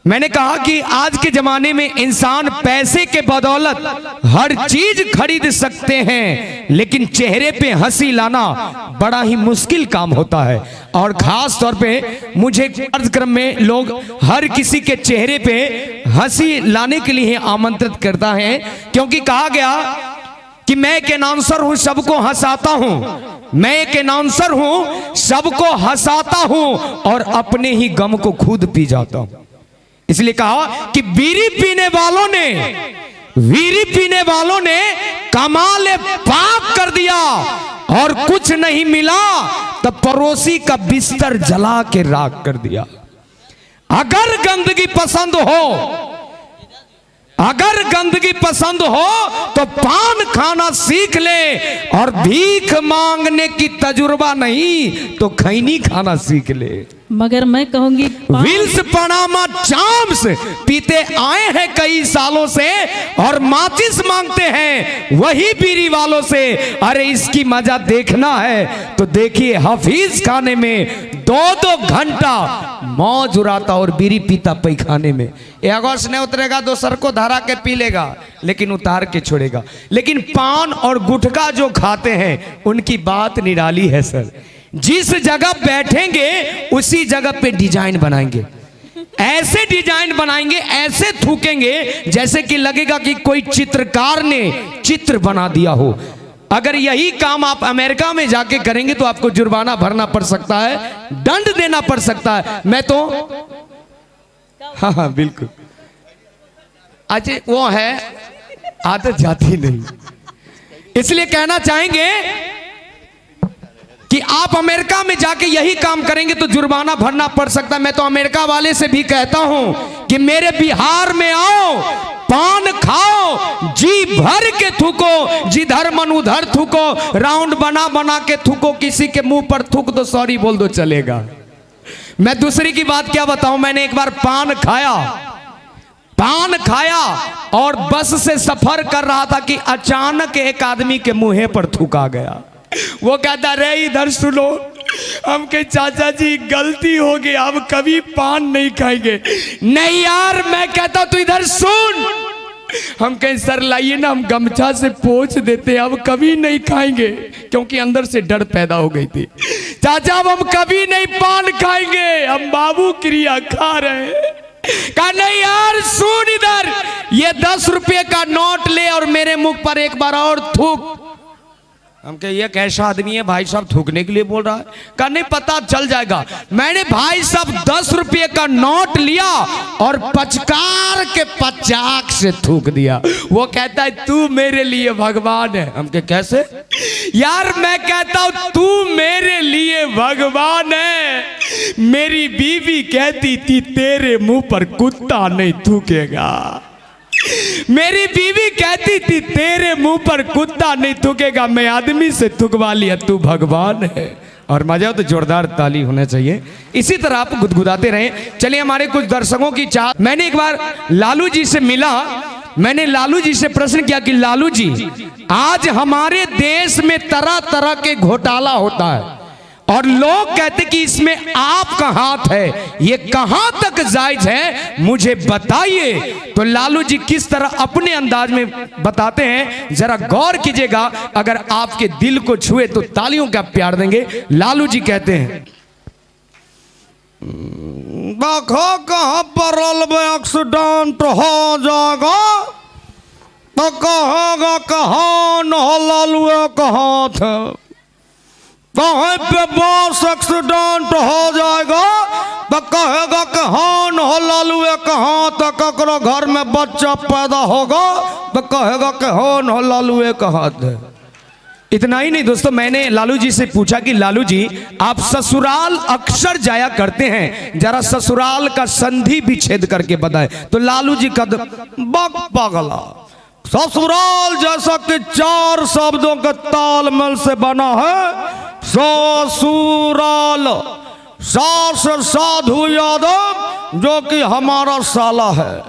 मैंने कहा कि आज के जमाने में इंसान पैसे के बदौलत हर चीज खरीद सकते हैं, लेकिन चेहरे पे हंसी लाना बड़ा ही मुश्किल काम होता है। और खास तौर पे मुझे कार्यक्रम में लोग हर किसी के चेहरे पे हंसी लाने के लिए आमंत्रित करता है, क्योंकि कहा गया कि मैं एक अनाउंसर हूं, सबको हंसाता हूं। मैं एक अनाउंसर हूं, सबको हंसाता हूं और अपने ही गम को खुद पी जाता हूं। इसलिए कहा कि बीड़ी पीने वालों ने कमाल पाप कर दिया और कुछ नहीं मिला तो पड़ोसी का बिस्तर जला के राख कर दिया। अगर गंदगी पसंद हो तो पान खाना सीख ले, और भीख मांगने की तजुर्बा नहीं तो खैनी खाना सीख ले। मगर मैं कहूंगी विल्स पनामा चाम्स पीते आए हैं कई सालों से और माचिस मांगते हैं वही बीड़ी वालों से। अरे इसकी मजा देखना है तो देखिए, हफीज खाने में 2-2 घंटा मौज उड़ाता और बीड़ी पीता पैखाने में। अगस्त नहीं उतरेगा, दोसर को धरा के पी लेगा, लेकिन उतार के छोड़ेगा। लेकिन पान और गुटखा जो खाते हैं उनकी बात निराली है सर। जिस जगह बैठेंगे उसी जगह पे डिजाइन बनाएंगे, ऐसे डिजाइन बनाएंगे, ऐसे थूकेंगे जैसे कि लगेगा कि कोई चित्रकार ने चित्र बना दिया हो। अगर यही काम आप अमेरिका में जाके करेंगे तो आपको जुर्माना भरना पड़ सकता है, दंड देना पड़ सकता है। मैं तो हाँ बिल्कुल, अच्छा वो है आदत जाती नहीं। इसलिए कहना चाहेंगे कि आप अमेरिका में जाके यही काम करेंगे तो जुर्माना भरना पड़ सकता है। मैं तो अमेरिका वाले से भी कहता हूं कि मेरे बिहार में आओ, पान खाओ, जी भर के थूको, जिधर मन उधर थूको, राउंड बना बना के थूको, किसी के मुंह पर थूक दो, सॉरी बोल दो, चलेगा। मैं दूसरी की बात क्या बताऊं, मैंने एक बार पान खाया और बस से सफर कर रहा था कि अचानक एक आदमी के मुंह पर थूका गया। वो कहता रहे इधर सुनो, हम के चाचा जी गलती हो गई, अब कभी पान नहीं खाएंगे। नहीं यार, मैं कहता तू इधर सुन, हम कहीं सर लाइए ना, हम गमछा से पोंछ देते, अब कभी नहीं खाएंगे, क्योंकि अंदर से डर पैदा हो गई थी। चाचा अब हम कभी नहीं पान खाएंगे, हम बाबू क्रिया खा रहे हैं। कहा नहीं यार सुन, इधर ये 10 रुपये का नोट ले और मेरे मुख पर एक बार और थूक। हम कहे ये कैसा आदमी है भाई साहब, थूकने के लिए बोल रहा है। कहा नहीं पता चल जाएगा। मैंने भाई साहब 10 रुपये का नोट लिया और पचकार के पचाक से थूक दिया। वो कहता है तू मेरे लिए भगवान है। हम कहे कैसे यार, मैं कहता हूं तू मेरे लिए भगवान है। मेरी बीवी कहती थी तेरे मुंह पर कुत्ता नहीं थूकेगा, मेरी बीवी कहती थी तेरे मुंह पर कुत्ता नहीं थूकेगा, मैं आदमी से थुकवा लिया, तू भगवान है। और मजा हो तो जोरदार ताली होना चाहिए। इसी तरह आप गुदगुदाते रहें। चलिए हमारे कुछ दर्शकों की चाह, मैंने एक बार लालू जी से मिला, मैंने लालू जी से प्रश्न किया कि लालू जी आज हमारे देश में तरह तरह के घोटाला होता है और लोग कहते कि इसमें आपका हाथ है, ये कहां तक जायज है मुझे बताइए। तो लालू जी किस तरह अपने अंदाज में बताते हैं, जरा गौर कीजिएगा। अगर आपके दिल को छुए तो तालियों का प्यार देंगे। लालू जी कहते हैं, देखो कहां पर एक्सीडेंट हो जाएगा तो कहेगा कहां न लालू कहां था, कहीं पे बस एक्सीडेंट हो जाएगा तो कहेगा कि हाँ न लालू कहाँ तक, अगर घर में बच्चा पैदा होगा तो कहेगा कि हाँ न लालू कहाँ थे। इतना ही नहीं दोस्तों, मैंने लालू जी से पूछा कि लालू जी आप ससुराल अक्सर जाया करते हैं, जरा ससुराल का संधि विच्छेद करके बताएं। तो लालू जी का पागला, ससुराल जैसा कि 4 शब्दों के तालमेल से बना है। ससुराल, सास साधु यादव जो कि हमारा साला है,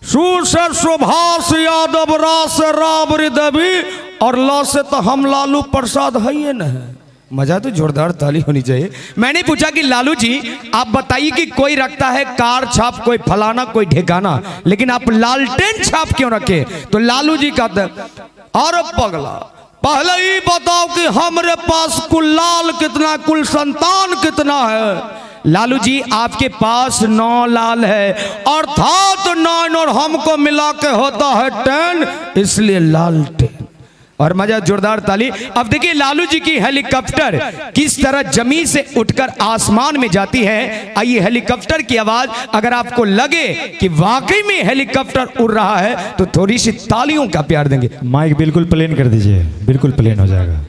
सु से सुभाष यादव, रा से राबड़ी देवी और ला से तो हम लालू प्रसाद है ये न है। मजा तो जोरदार ताली होनी चाहिए। मैंने पूछा कि लालू जी आप बताइए कि कोई रखता है कार छाप, कोई फलाना, कोई ठिकाना, लेकिन आप लालटेन छाप क्यों रखे? तो लालू जी कहते अरे पगला, पहले ही बताओ कि हमारे पास कुल लाल कितना, कुल संतान कितना है। लालू जी आपके पास 9 लाल है, अर्थात 9 और हमको मिला के होता है 10, इसलिए लालटेन। और मजा जोरदार ताली। अब देखिए लालू जी की हेलीकॉप्टर किस तरह जमीन से उठकर आसमान में जाती है। आइए हेलीकॉप्टर की आवाज अगर आपको लगे कि वाकई में हेलीकॉप्टर उड़ रहा है तो थोड़ी सी तालियों का प्यार देंगे। माइक बिल्कुल प्लेन कर दीजिए, बिल्कुल प्लेन हो जाएगा।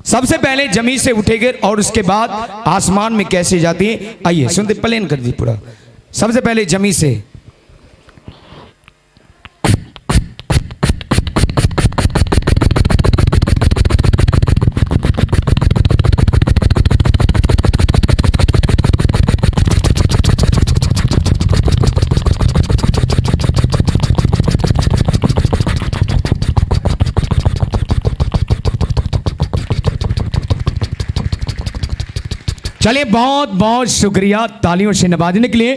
सबसे पहले जमीन से उठेगी और उसके बाद आसमान में कैसे जाती है, आइए सुनते, प्लेन कर दीजिए पूरा। सबसे पहले जमीन से चलिए, बहुत बहुत शुक्रिया तालियों से नवाजने के लिए।